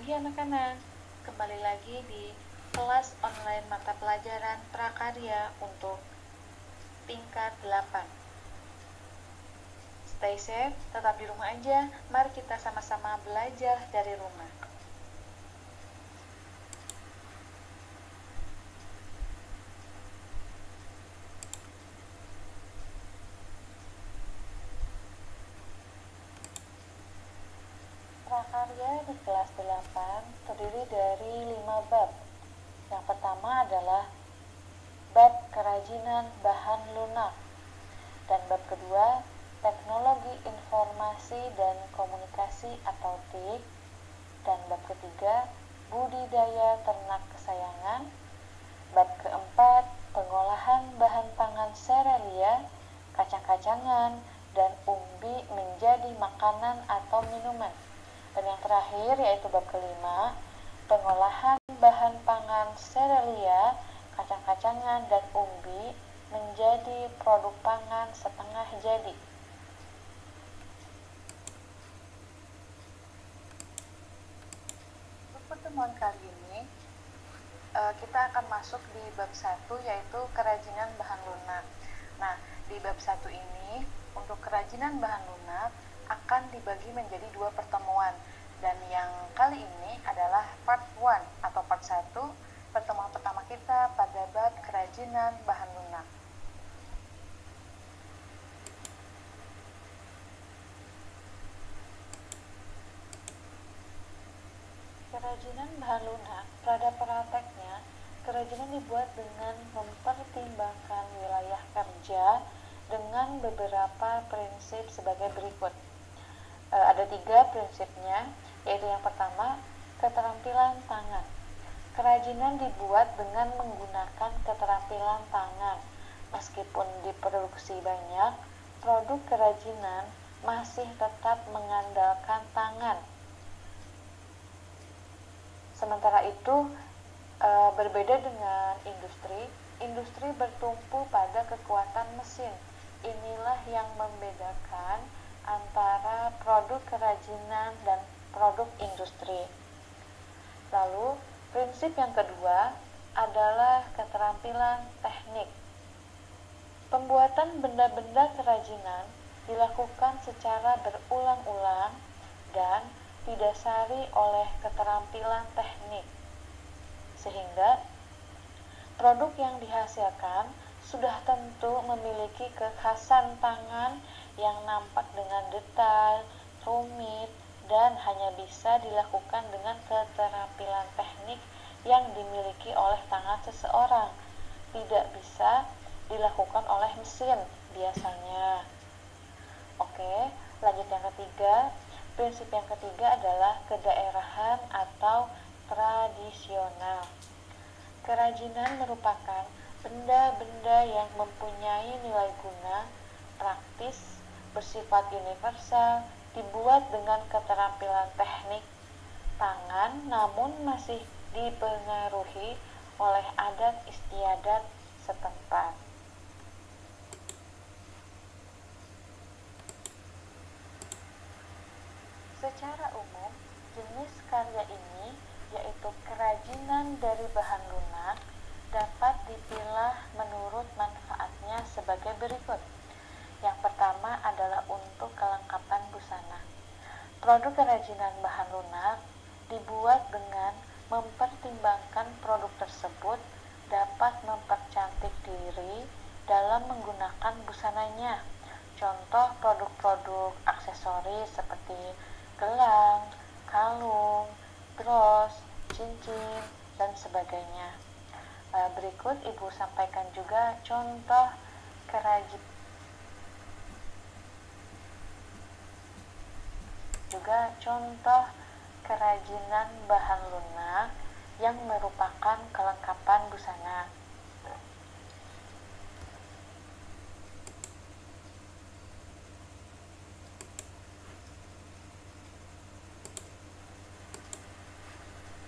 pagi anak-anak, kembali lagi di kelas online mata pelajaran prakarya untuk tingkat 8. Stay safe, tetap di rumah aja, mari kita sama-sama belajar dari rumah. Prakarya di kelas 8 terdiri dari 5 bab. Yang pertama adalah bab kerajinan bahan lunak, dan bab kedua teknologi informasi dan komunikasi atau TIK, dan bab ketiga budidaya ternak kesayangan, bab keempat pengolahan bahan pangan serealia, kacang-kacangan, dan umbi menjadi makanan atau minuman. Dan yang terakhir yaitu bab kelima, pengolahan bahan pangan serealia, kacang-kacangan, dan umbi menjadi produk pangan setengah jadi. Untuk pertemuan kali ini, kita akan masuk di bab 1 yaitu kerajinan bahan lunak. Nah, di bab 1 ini untuk kerajinan bahan lunak akan dibagi menjadi 2 pertemuan, dan yang kali ini adalah part 1 atau part 1, pertemuan pertama kita pada bab kerajinan bahan lunak. Kerajinan bahan lunak, pada prakteknya, kerajinan dibuat dengan mempertimbangkan wilayah kerja dengan beberapa prinsip sebagai berikut. Ada 3 prinsipnya, yaitu yang pertama, keterampilan tangan. Kerajinan dibuat dengan menggunakan keterampilan tangan. Meskipun diproduksi banyak, produk kerajinan masih tetap mengandalkan tangan. Sementara itu, berbeda dengan industri bertumpu pada kekuatan mesin. Inilah yang membedakan antara produk kerajinan dan produk industri. Lalu, prinsip yang kedua adalah keterampilan teknik. Pembuatan benda-benda kerajinan dilakukan secara berulang-ulang dan didasari oleh keterampilan teknik, sehingga produk yang dihasilkan sudah tentu memiliki kekhasan tangan yang nampak dengan detail, rumit, dan hanya bisa dilakukan dengan keterampilan teknik yang dimiliki oleh tangan seseorang. Tidak bisa dilakukan oleh mesin biasanya. Oke, lanjut yang ketiga. Prinsip yang ketiga adalah kedaerahan atau tradisional. Kerajinan merupakan benda-benda yang mempunyai nilai guna, praktis, bersifat universal, dibuat dengan keterampilan teknik tangan, namun masih dipengaruhi oleh adat istiadat setempat. Secara umum, jenis karya ini, yaitu kerajinan dari bahan lunak, dapat dipilah menurut manfaatnya sebagai berikut. Yang pertama adalah untuk kelengkapan busana. Produk kerajinan bahan lunak dibuat dengan mempertimbangkan produk tersebut dapat mempercantik diri dalam menggunakan busananya. Contoh produk-produk aksesoris seperti gelang, kalung, bros, cincin, dan sebagainya. Berikut Ibu sampaikan juga contoh kerajinan bahan lunak yang merupakan kelengkapan busana.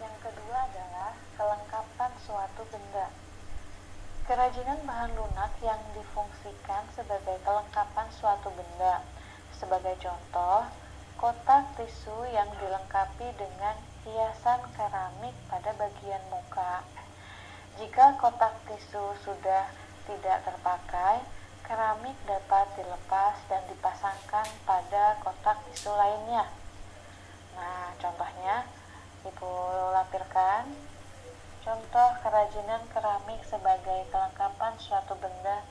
Yang kedua adalah kelengkapan suatu benda. Kerajinan bahan lunak yang difungsikan sebagai kelengkapan suatu benda. Sebagai contoh, kotak tisu yang dilengkapi dengan hiasan keramik pada bagian muka. Jika kotak tisu sudah tidak terpakai, keramik dapat dilepas dan dipasangkan pada kotak tisu lainnya. Nah, contohnya Ibu lampirkan contoh kerajinan keramik sebagai kelengkapan suatu benda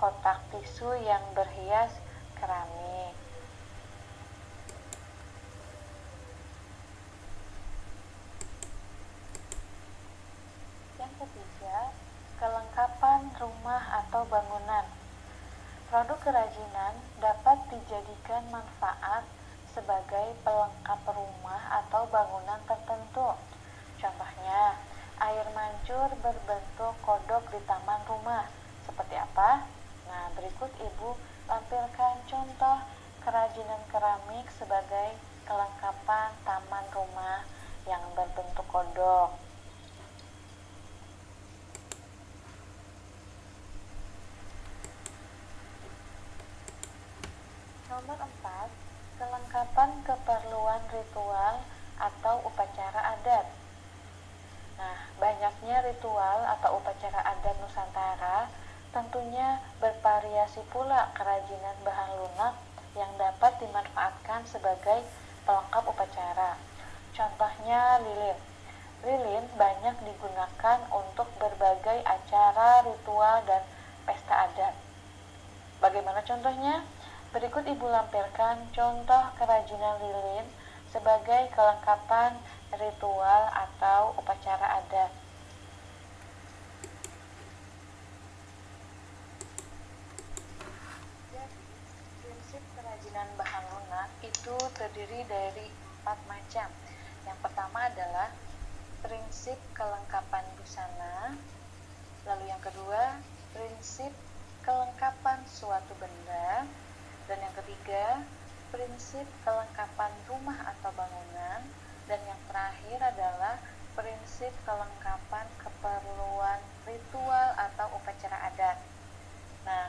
kotak tisu yang berhias keramik. Yang ketiga, kelengkapan rumah atau bangunan. Produk kerajinan dapat dijadikan manfaat sebagai pelengkap rumah atau bangunan tertentu. Contohnya, air mancur berbentuk kodok di taman rumah. Seperti apa? Nah, berikut Ibu lampirkan contoh kerajinan keramik sebagai kelengkapan taman rumah yang berbentuk kodok. Nomor 4, kelengkapan keperluan ritual atau upacara adat. Nah, banyaknya ritual atau upacara adat Nusantara tentunya bervariasi pula kerajinan bahan lunak yang dapat dimanfaatkan sebagai pelengkap upacara. Contohnya lilin. Lilin banyak digunakan untuk berbagai acara, ritual, dan pesta adat. Bagaimana contohnya? Berikut Ibu lampirkan contoh kerajinan lilin sebagai kelengkapan ritual atau upacara adat. Jadi, prinsip kerajinan bahan lunak itu terdiri dari 4 macam. Yang pertama adalah prinsip kelengkapan busana, lalu yang kedua, prinsip kelengkapan suatu benda, dan yang ketiga, prinsip kelengkapan rumah atau bangunan, dan yang terakhir adalah prinsip kelengkapan keperluan ritual atau upacara adat. Nah,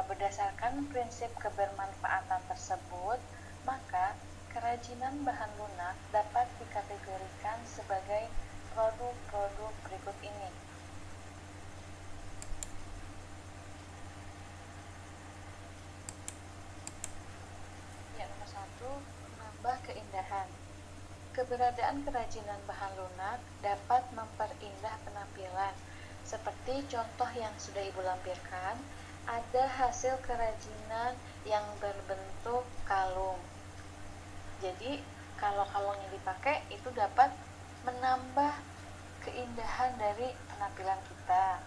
berdasarkan prinsip kebermanfaatan tersebut, maka kerajinan bahan lunak dapat dikategorikan sebagai produk-produk berikut ini. Menambah keindahan. Keberadaan kerajinan bahan lunak dapat memperindah penampilan. Seperti contoh yang sudah Ibu lampirkan, ada hasil kerajinan yang berbentuk kalung. Jadi, kalau kalungnya dipakai itu dapat menambah keindahan dari penampilan kita.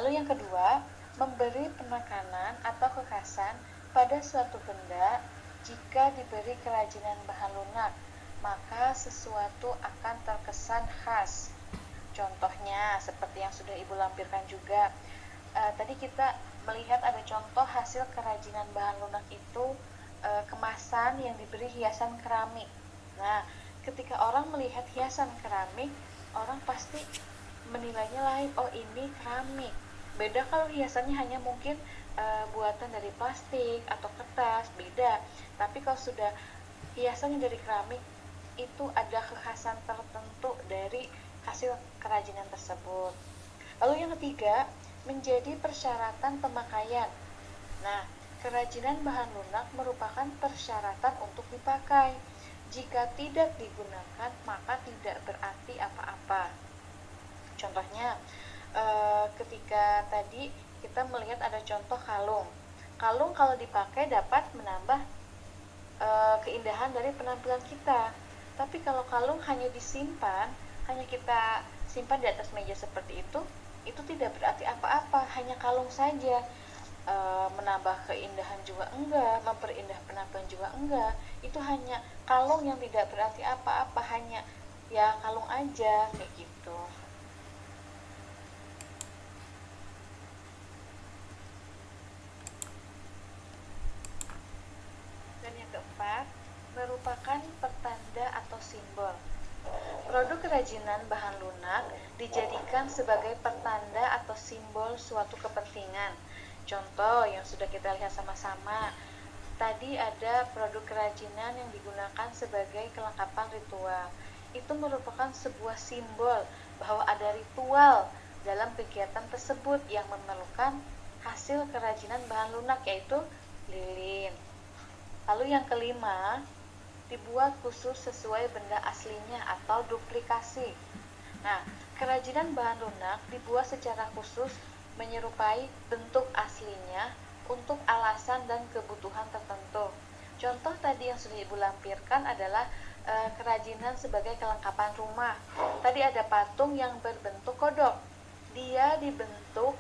Lalu yang kedua, memberi penekanan atau kekhasan pada suatu benda. Jika diberi kerajinan bahan lunak, maka sesuatu akan terkesan khas. Contohnya, seperti yang sudah Ibu lampirkan juga. Tadi kita melihat ada contoh hasil kerajinan bahan lunak itu kemasan yang diberi hiasan keramik. Nah, ketika orang melihat hiasan keramik, orang pasti menilainya lain, oh ini keramik. Beda kalau hiasannya hanya mungkin buatan dari plastik atau kertas, beda. Tapi kalau sudah hiasannya dari keramik, itu ada kekhasan tertentu dari hasil kerajinan tersebut. Lalu yang ketiga, menjadi persyaratan pemakaian. Nah, kerajinan bahan lunak merupakan persyaratan untuk dipakai. Jika tidak digunakan, maka tidak berarti apa-apa. Contohnya, ketika tadi kita melihat ada contoh kalung. Kalung kalau dipakai dapat menambah keindahan dari penampilan kita. Tapi kalau kalung hanya disimpan, hanya kita simpan di atas meja seperti itu tidak berarti apa-apa, hanya kalung saja. Menambah keindahan juga enggak, memperindah penampilan juga enggak. Itu hanya kalung yang tidak berarti apa-apa, hanya ya kalung aja kayak gitu. Dan yang keempat, merupakan pertanda atau simbol. Produk kerajinan bahan lunak dijadikan sebagai pertanda atau simbol suatu kepentingan. Contoh yang sudah kita lihat sama-sama, tadi ada produk kerajinan yang digunakan sebagai kelengkapan ritual. itu merupakan sebuah simbol bahwa ada ritual dalam kegiatan tersebut yang memerlukan hasil kerajinan bahan lunak, yaitu lilin. Lalu yang kelima, dibuat khusus sesuai benda aslinya atau duplikasi. Nah, kerajinan bahan lunak dibuat secara khusus menyerupai bentuk aslinya untuk alasan dan kebutuhan tertentu. Contoh tadi yang sudah Ibu lampirkan adalah kerajinan sebagai kelengkapan rumah. Tadi ada patung yang berbentuk kodok. Dia dibentuk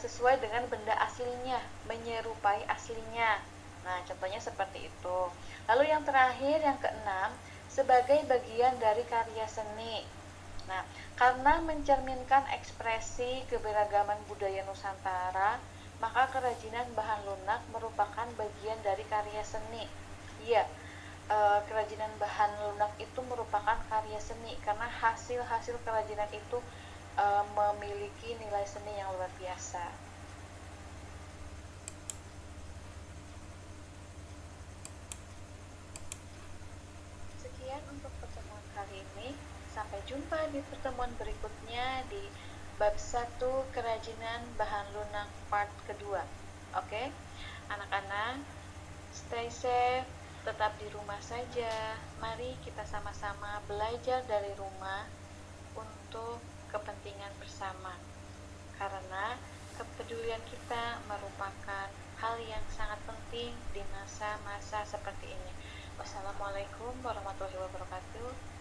sesuai dengan benda aslinya, menyerupai aslinya. Nah, contohnya seperti itu. Lalu yang terakhir, yang keenam, sebagai bagian dari karya seni. Nah, karena mencerminkan ekspresi keberagaman budaya Nusantara, maka kerajinan bahan lunak merupakan bagian dari karya seni. Iya, kerajinan bahan lunak itu merupakan karya seni karena hasil-hasil kerajinan itu memiliki nilai seni yang luar biasa. Sekian untuk pertemuan kali ini. Sampai jumpa di pertemuan berikutnya di bab 1 kerajinan bahan lunak part kedua. Oke, anak-anak, stay safe, tetap di rumah saja. Mari kita sama-sama belajar dari rumah untuk kepentingan bersama. Karena kepedulian kita merupakan hal yang sangat penting di masa-masa seperti ini. Wassalamualaikum warahmatullahi wabarakatuh.